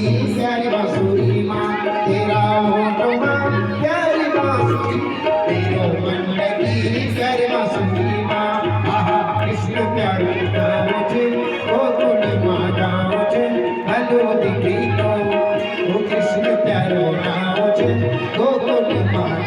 प्यारी बांसुरी माँ तेरा होठों माँ प्यारी बांसुरी तेरो मन की प्यारी बांसुरी माँ आहा कृष्ण प्यारो नाम छे गोकुल माँ गाँव छे भलो दीकरी तो ओ कृष्ण प्यारो नाम छे गोकुल माँ